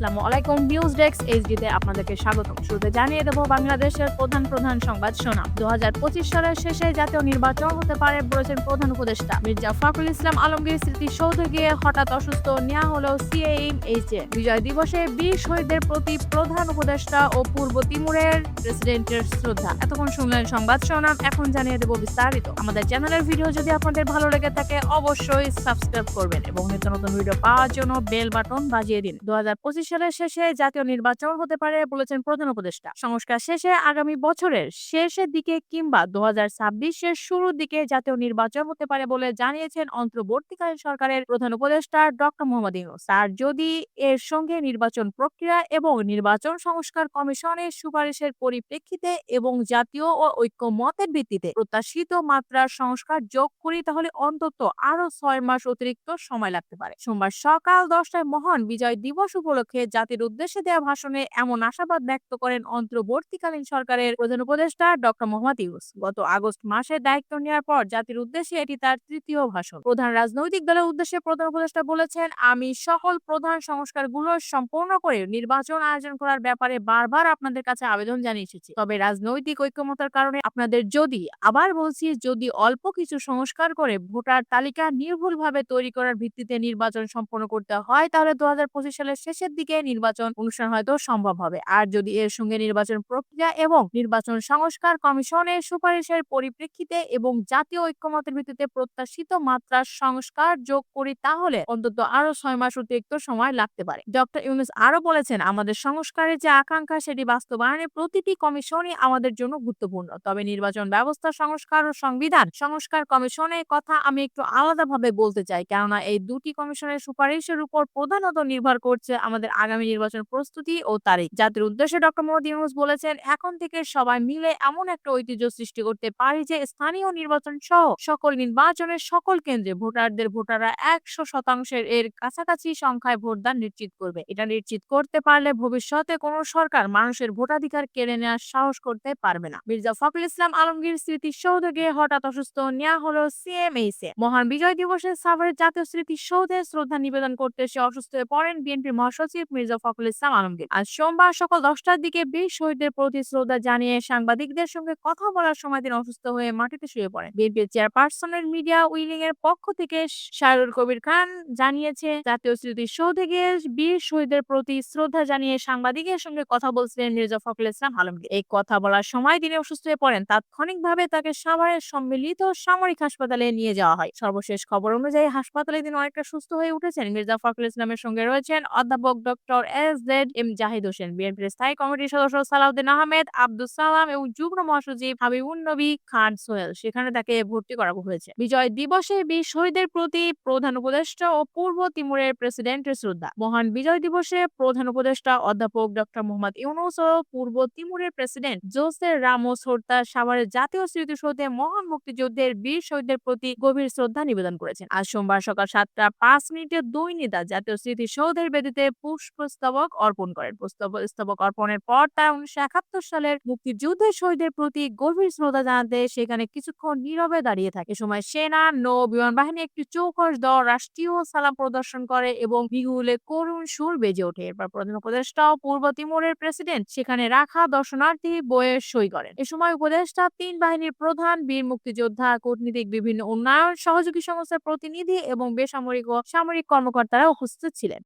আসসালামু আলাইকুম। News desk এইচডিতে আপনাদেরকে স্বাগতম। শুরুতে জানিয়ে দেব বাংলাদেশের প্রধান সংবাদ শিরোনাম। 2025 সালের শেষে জাতীয় নির্বাচন হতে পারে বলেছেন প্রধান উপদেষ্টা মির্জা ফখরুল ইসলাম আলমগীর স্মৃতিসৌধে গিয়ে হঠাৎ অসুস্থ নেওয়া হলো সিএএমএইচে। বিজয় দিবসে বীর শহীদদের প্রতি প্রধান উপদেষ্টা ও পূর্ব তিমুরের প্রেসিডেন্টের শ্রদ্ধা। এতক্ষণ শুনলেন সংবাদ শিরোনাম, এখন জানিয়ে দেব বিস্তারিত। আমাদের চ্যানেলের ভিডিও যদি আপনাদের ভালো লেগে থাকে অবশ্যই সাবস্ক্রাইব করবেন এবং নিত্য নতুন ভিডিও পাওয়ার জন্য বেল বাটন বাজিয়ে দিন। 2025 সালের শেষে জাতীয় নির্বাচন হতে পারে বলেছেন প্রধান উপদেষ্টা। সংস্কার শেষে আগামী বছরের শেষের দিকে কিংবা 2026-এর শুরুর দিকে জাতীয় নির্বাচন হতে পারে বলে জানিয়েছেন অন্তর্বর্তীকালীন সরকারের প্রধান উপদেষ্টা ডক্টর মোহাম্মদ ইউনূস। আর যদি এর সঙ্গে নির্বাচন প্রক্রিয়া এবং নির্বাচন সংস্কার কমিশনের সুপারিশের পরিপ্রেক্ষিতে এবং জাতীয় ও ঐক্যমতের ভিত্তিতে প্রত্যাশিত মাত্রার সংস্কার যোগ করি তাহলে অন্তত আরো 6 মাস অতিরিক্ত সময় লাগতে পারে। সোমবার সকাল 10টায় মহান বিজয় দিবস উপলক্ষে জাতির উদ্দেশ্যে দেওয়া ভাষণে এমন আশাবাদ ব্যক্ত করেন অন্তর্বর্তীকালীন সরকারের প্রধান উপদেষ্টা ডক্টর মোহাম্মদ ইউনূস। গত আগস্ট মাসে দায়িত্ব নেওয়ার পর জাতির উদ্দেশ্যে এটি তার তৃতীয় ভাষণ। প্রধান রাজনৈতিক দলের উদ্দেশ্যে প্রধান উপদেষ্টা বলেছেন, আমি সকল প্রধান সংস্কারগুলো সম্পূর্ণ করে নির্বাচন আয়োজন করার ব্যাপারে বারবার আপনাদের কাছে আবেদন জানিয়ে এসেছি। তবে রাজনৈতিক ঐক্যমতের কারণে আপনাদের যদি অল্প কিছু সংস্কার করে ভোটার তালিকা নির্ভুলভাবে তৈরি করার ভিত্তিতে নির্বাচন সম্পন্ন করতে হয় তাহলে 2025 সালের শেষের দিকে নির্বাচন অনুষ্ঠান হয়তো সম্ভব হবে। আর যদি এর সঙ্গে নির্বাচন প্রক্রিয়া এবং নির্বাচন সংস্কার কমিশনের সুপারিশের পরিপ্রেক্ষিতে এবং জাতীয় ঐক্যমতের ভিত্তিতে প্রত্যাশিত মাত্রার সংস্কার যোগ করি তাহলে অন্তত আরো 6 মাস অতিরিক্ত সময় লাগতে পারে। ডক্টর ইউনূস আরো বলেছেন, আমাদের সংস্কারের যে আকাঙ্ক্ষা সেটি বাস্তবায়নে প্রতিটি কমিশনই আমাদের জন্য গুরুত্বপূর্ণ। তবে নির্বাচন ব্যবস্থা সংস্কার ও সংবিধান সংস্কার কমিশনের কথা আমি একটু আলাদাভাবে বলতে চাই, কেননা এই দুটি কমিশনের সুপারিশের উপর প্রধানত নির্ভর করছে আমাদের আগামী নির্বাচন প্রস্তুতি ও তারিখ। জাতির উদ্দেশ্যে ডক্টর মোহাম্মদ ইউনূস বলেছেন, এখন থেকে সবাই মিলে এমন একটা ঐতিহ্য সৃষ্টি করতে পারি যে স্থানীয় নির্বাচন সহ সকল নির্বাচনের সকল কেন্দ্রে ভোটাররা 100% এর কাছাকাছি সংখ্যায় ভোটদান নিশ্চিত করবে। এটা নিশ্চিত করতে পারলে ভবিষ্যতে কোনো সরকার মানুষের ভোটাধিকার কেড়ে নেওয়ার সাহস করতে পারবে না। মির্জা ফখরুল ইসলাম আলমগীর স্মৃতিসৌধে গিয়ে হঠাৎ অসুস্থ নেওয়া হলো সিএমএইচে। মহান বিজয় দিবসে সাভারের জাতীয় স্মৃতিসৌধে শ্রদ্ধা নিবেদন করতে এসে অসুস্থ হয়ে পড়েন বিএনপির মহাসচিব মির্জা ফখরুল ইসলাম আলমগীর। আজ সোমবার সকাল 10টার দিকে বীর শহীদদের প্রতি শ্রদ্ধা জানিয়ে সাংবাদিকদের সঙ্গে কথা বলার সময় তিনি অসুস্থ হয়ে মাটিতে শুয়ে পড়েন। বিএনপির চেয়ারপারসনের মিডিয়া উইং এর পক্ষ থেকে শাহরুল কবির খান জানিয়েছে, জাতীয় স্মৃতিসৌধে গিয়ে বীর শহীদদের প্রতি শ্রদ্ধা জানিয়ে সাংবাদিকের সঙ্গে কথা বলছিলেন মির্জা ফখরুল ইসলাম আলমগীর। এই কথা বলার সময় তিনি অসুস্থ হয়ে পড়েন। তাৎক্ষণিকভাবে তাকে সাভারের সম্মিলিত সামরিক হাসপাতালে নিয়ে যাওয়া হয়। সর্বশেষ খবর অনুযায়ী হাসপাতালে তিনি অনেকটা সুস্থ হয়ে উঠেছেন। মির্জা ফখরুল ইসলামের সঙ্গে রয়েছেন অধ্যাপক ডক্টর এস.জেড.এম জাহিদ হোসেন, বিএনপির স্থায়ী কমিটির সদস্য সালাউদ্দিন আহমেদ, আব্দুস সালাম এবং যুগ্ম মহাসচিব হাবিবুন নবী খান সোহেল। সেখানে তাকে ভর্তি করা হয়েছে। বিজয় দিবসে বীর শহীদদের প্রতি প্রধান উপদেষ্টা ও পূর্ব তিমুরের প্রেসিডেন্টের শ্রদ্ধা। মহান বিজয় দিবসে প্রধান উপদেষ্টা অধ্যাপক ডক্টর মোহাম্মদ ইউনূস ও পূর্ব তিমুরের প্রেসিডেন্ট জোসে রামোস হোর্তা সাভারের জাতীয় স্মৃতিসৌধে মহান মুক্তিযুদ্ধের বীর শহীদদের প্রতি গভীর শ্রদ্ধা নিবেদন করেছেন। আজ সোমবার সকাল 7টা 5 মিনিটে দুই নেতা জাতীয় স্মৃতিসৌধের বেদিতে পুষ্পস্তবক অর্পণ করেন। পুষ্পস্তবক অর্পণের পর তারা 1971 সালের মুক্তিযুদ্ধের শহীদদের প্রতি গভীর শ্রদ্ধা জানাতে সেখানে কিছুক্ষণ নীরবে দাঁড়িয়ে থাকে। এ সময় সেনা, নৌ বিমান বাহিনী একটি চৌকস দল রাষ্ট্রীয় সালাম প্রদর্শন করে এবং বিগুলে করুণ সুর বেজে ওঠে। এরপর প্রধান উপদেষ্টা ও পূর্ব তিমুরের প্রেসিডেন্ট সেখানে রাখা দর্শনার্থী বইয়ে সই করেন। এ সময় উপদেষ্টা, 3 বাহিনীর প্রধান, বীর মুক্তিযোদ্ধা, কূটনীতিক, বিভিন্ন উন্নয়ন সহযোগী সংস্থার প্রতিনিধি এবং বেসামরিক ও সামরিক কর্মকর্তারা উপস্থিত ছিলেন।